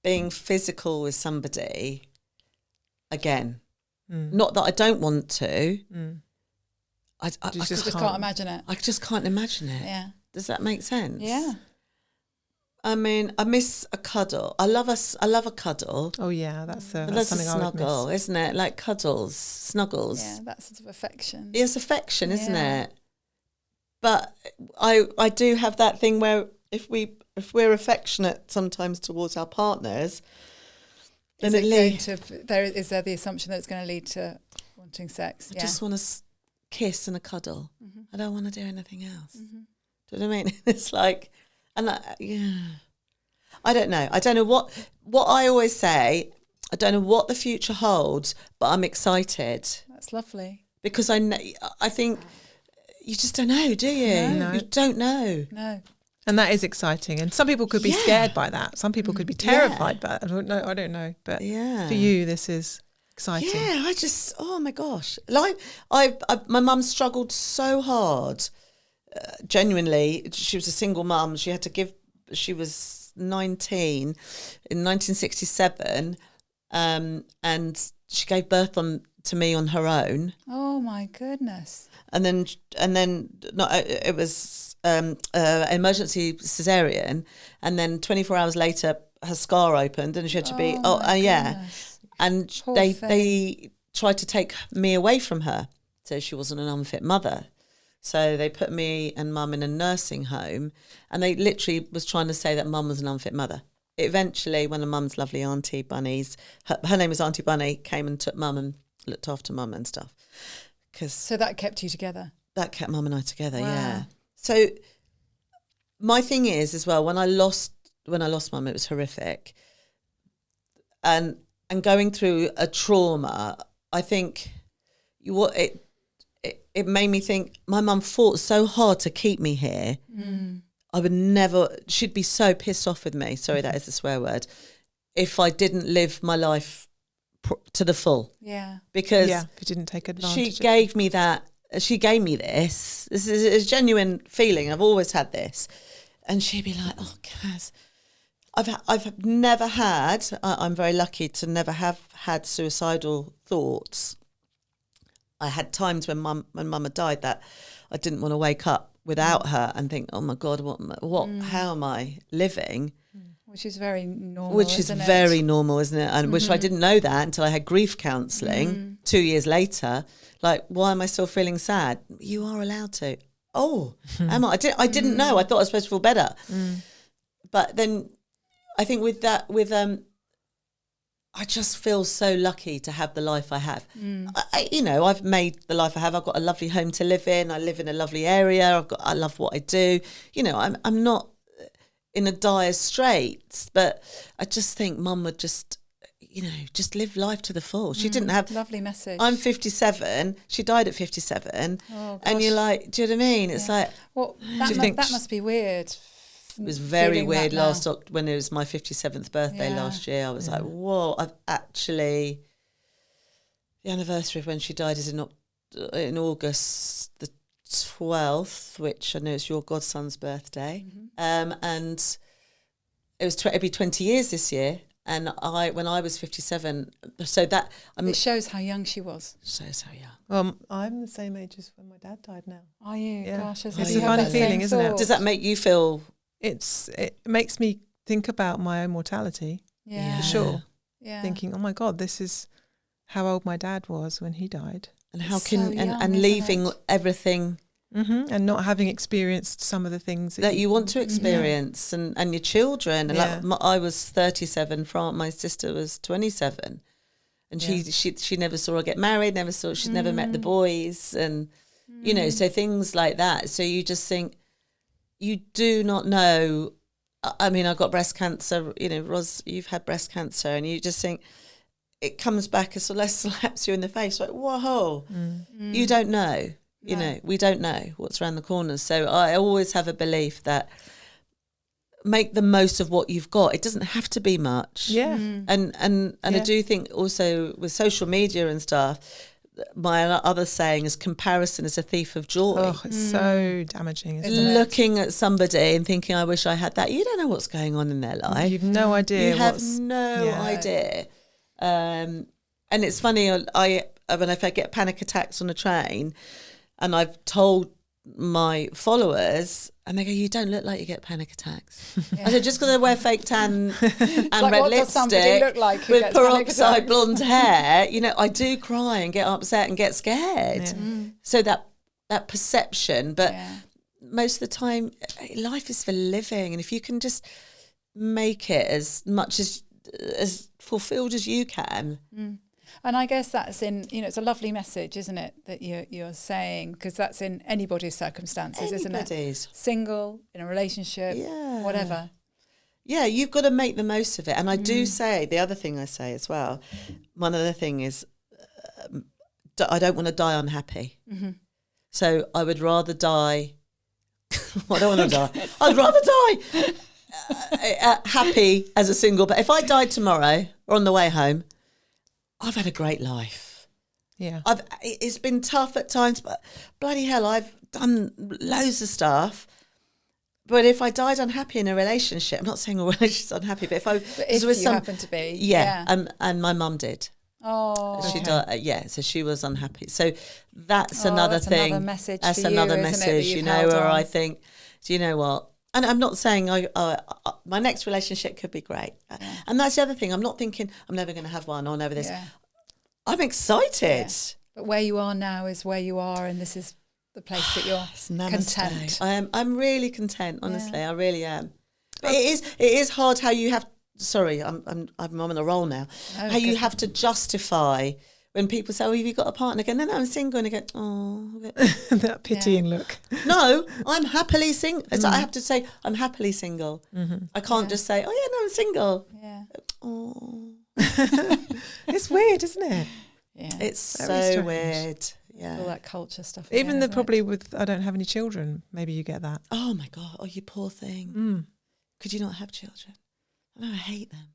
being physical with somebody again. Not that I don't want to. I just can't imagine it. I just can't imagine it. Yeah. Does that make sense? Yeah. I mean, I miss a cuddle. I love a cuddle. Oh yeah, that's something a I would snuggle, miss. isn't it? Like cuddles, snuggles. Yeah, that sort of affection. It's affection, isn't it? But I do have that thing where if we're affectionate sometimes towards our partners, then is there the assumption that it's going to lead to wanting sex? I just want to kiss and a cuddle. I don't want to do anything else. Do you know what I mean? It's like, I don't know. I don't know what I always say. I don't know what the future holds, but I'm excited. That's lovely. Because I think you just don't know, do you? No. You don't know. No. And that is exciting. And some people could be scared by that. Some people could be terrified by that. I don't know. But for you, this is exciting. Yeah, oh my gosh. Like my mum struggled so hard. Genuinely, she was a single mum. She was 19 in 1967, and she gave birth to me on her own. Oh my goodness! And then it was emergency cesarean, and then 24 hours later, her scar opened, and she had to be. And Poor they tried to take me away from her, so she wasn't an unfit mother. So they put me and mum in a nursing home, and they literally was trying to say that mum was an unfit mother. Eventually, one of mum's lovely auntie bunnies, her name was Auntie Bunny, came and took mum and looked after mum and stuff. So that kept you together? That kept mum and I together, wow. Yeah. So my thing is as well, when I lost mum, it was horrific. And going through a trauma, I think it made me think, my mum fought so hard to keep me here. I would never, she'd be so pissed off with me, sorry, that is a swear word, if I didn't live my life to the full. Yeah. Because if you didn't take advantage she of it. gave me that, she gave me this. This is a genuine feeling. I've always had this. And she'd be like, oh, Kaz, I've never had, I'm very lucky to never have had suicidal thoughts. I had times when mum had died that I didn't want to wake up without her and think, oh my God, how am I living? Which is very normal. Which is very normal, isn't it? And which I didn't know that until I had grief counselling 2 years later. Like, why am I still feeling sad? You are allowed to. Oh, am I? I didn't know. I thought I was supposed to feel better. But then I think I just feel so lucky to have the life I have. I've made the life I have. I've got a lovely home to live in. I live in a lovely area. I love what I do. I'm not in a dire straits, but I just think Mum would just live life to the full. She didn't have... Lovely message. I'm 57. She died at 57. Oh, and you're like, do you know what I mean? It's like... Well, that must be weird. It was very weird when it was my 57th birthday last year. I was like, whoa, I've actually... The anniversary of when she died is in August the 12th, which I know is your godson's birthday. And it'd be 20 years this year. And when I was 57, so that... it shows how young she was. Shows how young. Well, I'm the same age as when my dad died now. Are you? Yeah. Gosh, it's a funny feeling, isn't it? Does that make you feel... It makes me think about my own mortality. Yeah. For sure. Yeah. Thinking, oh my God, this is how old my dad was when he died. And how and leaving everything... And not having experienced some of the things that you want to experience and your children. And I was 37, my sister was 27. And she never saw her get married, she'd never met the boys. And, so things like that. So you just think, you do not know. I mean, I got breast cancer, Ros, you've had breast cancer, and you just think it comes back and sort of slaps you in the face like, whoa, you don't know. We don't know what's around the corner. So I always have a belief that make the most of what you've got. It doesn't have to be much. Yeah. And I do think also with social media and stuff, my other saying is comparison is a thief of joy. Oh, it's so damaging, isn't it? Looking at somebody and thinking, I wish I had that. You don't know what's going on in their life. You've no idea. You have no idea. And it's funny, when I get panic attacks on a train, and I've told my followers, and they go, you don't look like you get panic attacks. I said, just because I wear fake tan and like, red what does somebody lipstick look like who with gets panic peroxide attacks? blonde hair, I do cry and get upset and get scared. So that perception, but most of the time, life is for living. And if you can just make it as much as fulfilled as you can. And I guess that's in, it's a lovely message, isn't it, that you're saying, because that's in anybody's circumstances, isn't it? Single, in a relationship, whatever. Yeah, you've got to make the most of it. And I do say, the other thing I say as well, one other thing is, I don't want to die unhappy. So I would rather die, I don't want to die, I'd rather die happy as a single. But if I died tomorrow or on the way home, I've had a great life. Yeah. It's been tough at times, but bloody hell, I've done loads of stuff. But if I died unhappy in a relationship, I'm not saying a relationship's unhappy, but if you happen to be. And my mum did. Oh. She died, so she was unhappy. So that's another thing. Another message that's for another you, message, isn't it, where I think, do you know what? And I'm not saying my next relationship could be great. And that's the other thing. I'm not thinking I'm never going to have one or never this. Yeah. I'm excited. Yeah. But where you are now is where you are, and this is the place that you're content. I'm really content, honestly. I really am. But it is hard how you have. Sorry, I'm on a roll now. How you have to justify when people say, "Oh, have you got a partner?" Again, no, I'm single, and I go, "Oh," that pitying look. No, I'm happily single. So I have to say, I'm happily single. I can't just say, "Oh yeah, no, I'm single." Yeah. Oh, it's weird, isn't it? Yeah. It's so weird. Yeah. All that culture stuff. Even again, probably with, I don't have any children, maybe you get that. Oh my God. Oh, you poor thing. Mm. Could you not have children? I know, I hate them.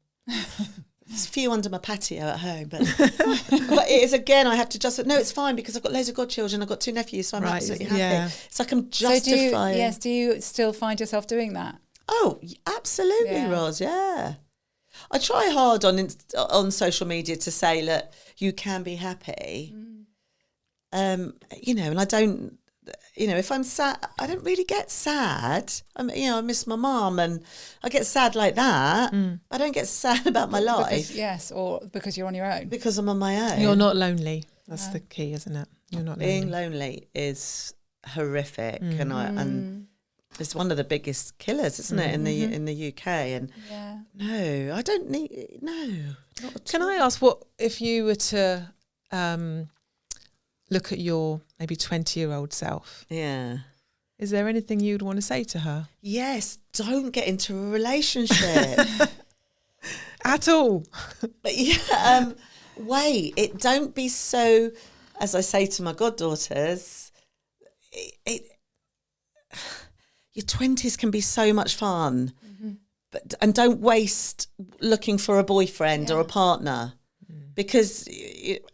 There's a few under my patio at home, but it is, again, I have to just, no, it's fine because I've got loads of godchildren. I've got 2 nephews, so I'm absolutely happy. Yeah. It's like I'm justifying. So do you still find yourself doing that? Oh, absolutely, Roz, yeah. I try hard on social media to say, look, you can be happy. You know, and I don't, you know, if I'm sad, I don't really get sad. You know, I miss my mum and I get sad like that. I don't get sad about my life. Or because you're on your own. Because I'm on my own. You're not lonely. That's the key, isn't it? You're not lonely. Being lonely is horrific, and it's one of the biggest killers, isn't it, in the UK? And no, I don't need Can I ask, what if you were to look at your maybe 20-year-old self? Yeah. Is there anything you'd want to say to her? Yes, don't get into a relationship. At all. But don't be so, as I say to my goddaughters, your 20s can be so much fun, and don't waste looking for a boyfriend or a partner, because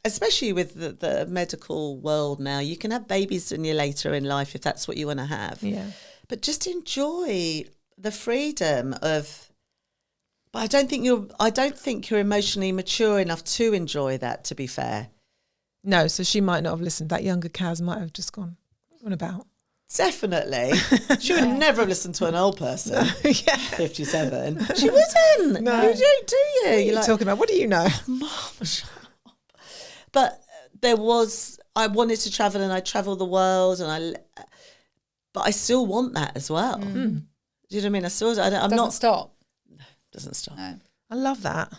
especially with the medical world now, you can have babies in you later in life if that's what you want to have. Yeah. But just enjoy the freedom of. But I don't think you're emotionally mature enough to enjoy that, to be fair. No, so she might not have listened. That younger Kaz might have just gone, what about? Definitely. She would never have listened to an old person. 57. She wouldn't. No. You don't, do you? You're like, talking about, what do you know? Mom, shut up. But I wanted to travel, and I travel the world, but I still want that as well. Do you know what I mean? Doesn't stop. Doesn't stop. No. I love that.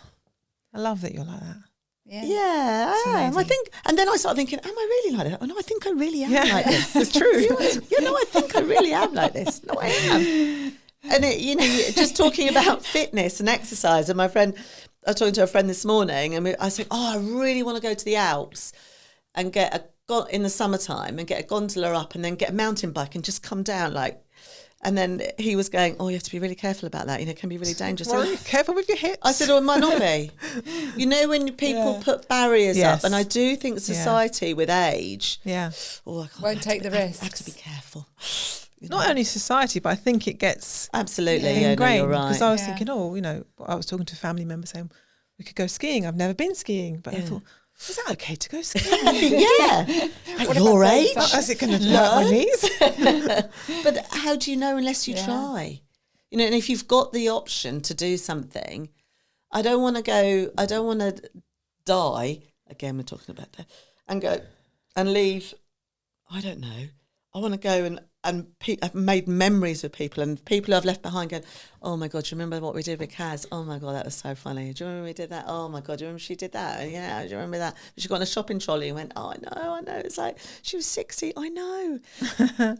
I love that you're like that. Yeah, I am. I think, and then I started thinking, am I really like that? Oh no, I think I really am like this. It's true. I think I really am like this. No, I am. And just talking about fitness and exercise. And I was talking to a friend this morning, and I said, I really want to go to the Alps and in the summertime and get a gondola up, and then get a mountain bike and just come down like. And then he was going, you have to be really careful about that. It can be really dangerous. Well, careful with your hips. I said, it might not be. When people put barriers up, and I do think society with age, won't take the risk. I have to be careful. Not only society, but I think it gets absolutely ingrained. You're right. Because I was thinking, I was talking to a family member saying, we could go skiing. I've never been skiing, but I thought, is that okay to go skiing? At your age? Is it going to hurt my knees? But how do you know unless you try? And if you've got the option to do something, I don't want to die, again we're talking about that, and go and leave, I don't know. I want to go and I've made memories with people, and people I've left behind going, oh my God, do you remember what we did with Kaz? Oh my God, that was so funny. Do you remember we did that? Oh my God, do you remember she did that? Yeah, do you remember that? She got on a shopping trolley and went, oh, I know. It's like, she was 60, I know. And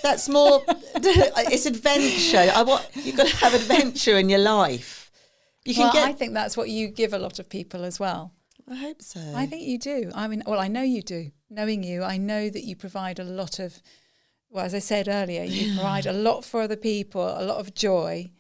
that's more, it's adventure. You've got to have adventure in your life. I think that's what you give a lot of people as well. I hope so. I think you do. I mean, I know you do. Knowing you, I know that you provide a lot of, as I said earlier, you provide a lot for other people, a lot of joy,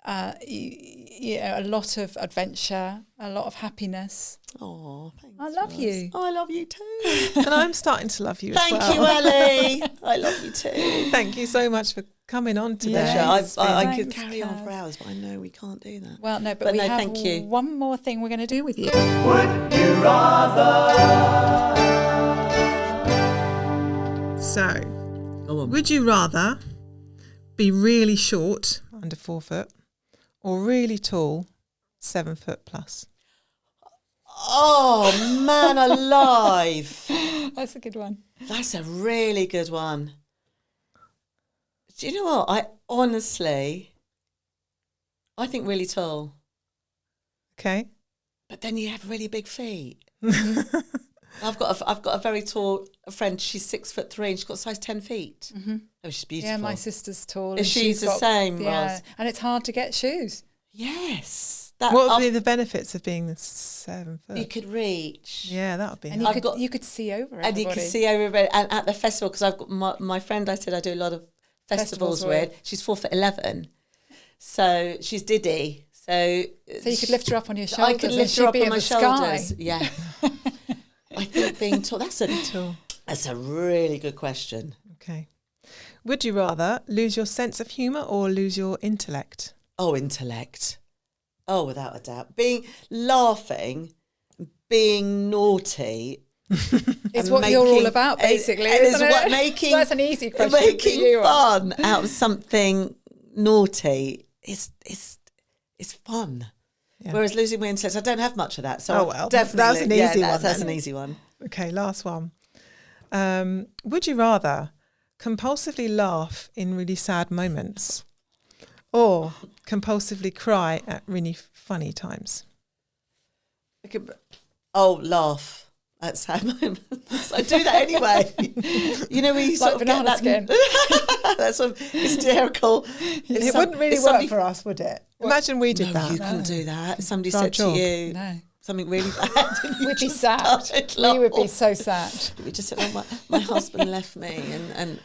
a lot of adventure, a lot of happiness. Oh, thanks. I love you. Oh, I love you too. And I'm starting to love you as well. Thank you, Ellie. I love you too. Thank you so much for coming on today. I could carry on for hours, but I know we can't do that. Well, no, but we have thank you. one more thing we're going to do with you. Would you rather? So, would you rather be really short, under 4 foot, or really tall, 7 foot plus? Oh, man alive. That's a good one. That's a really good one. Do you know what? I think really tall. Okay. But then you have really big feet. I've got a very tall friend. She's 6'3" and she's got size 10 feet. Mm-hmm. Oh, she's beautiful. Yeah, my sister's tall. She's the same, yeah, Roz. and it's hard to get shoes. Yes. What would be the benefits of being 7 foot? You could reach. Yeah, that would be. And you could see over everybody. And you could see everybody. And at the festival, because I've got my friend I said I do a lot of festivals with, she's 4'11". So she's Diddy. So you could lift her up on your shoulders. I could lift her up on my shoulders. Sky. Yeah. I think being tall, that's a really good question. Okay. Would you rather lose your sense of humour or lose your intellect? Oh, intellect. Oh, without a doubt. Laughing, being naughty. It's what you're all about, basically. Isn't it? That's an easy question. Making fun out of something naughty is fun. Yeah. Whereas losing my intellect, I don't have much of that. So definitely, that's an easy one. That's an easy one. Okay, last one. Would you rather compulsively laugh in really sad moments or compulsively cry at really funny times? Laugh at sad moments. I do that anyway. You know, we sort of banana get skin. That's sort of hysterical. It wouldn't really work for us, would it? Imagine we did that. You couldn't do that. If somebody said to you something really bad, we'd be sad. We would be so sad. We just said, "Oh, my husband left me," and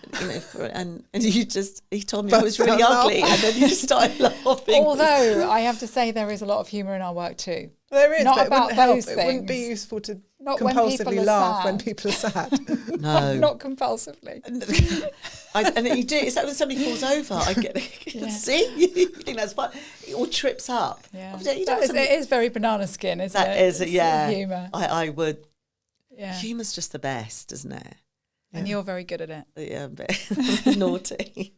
he told me I was really ugly, and then you just started laughing. Although I have to say, there is a lot of humour in our work too. There is, not but about those things. It wouldn't be usul to not compulsively laugh when people are sad. No, not compulsively. And you do. It's like when somebody falls over. I get see. You think that's fun, or trips up. Yeah, it is very banana skin, isn't it? That is, yeah. Humour. I would. Yeah. Humour's just the best, isn't it? And you're very good at it. Yeah, a bit naughty.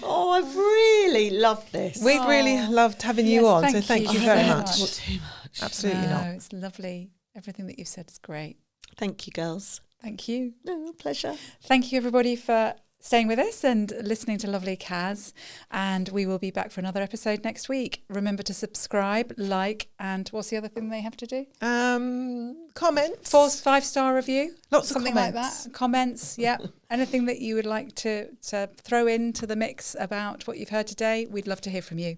Oh, I've really loved this. We've really loved having you on, so thank you very much. Not too much. Absolutely not. It's lovely. Everything that you've said is great. Thank you, girls. Thank you. No, pleasure. Thank you, everybody, for staying with us and listening to lovely Kaz. And we will be back for another episode next week. Remember to subscribe, like, and what's the other thing they have to do? Comments. 5-star review. Lots of something comments. like that. Comments, yeah. Anything that you would like to throw into the mix about what you've heard today, we'd love to hear from you.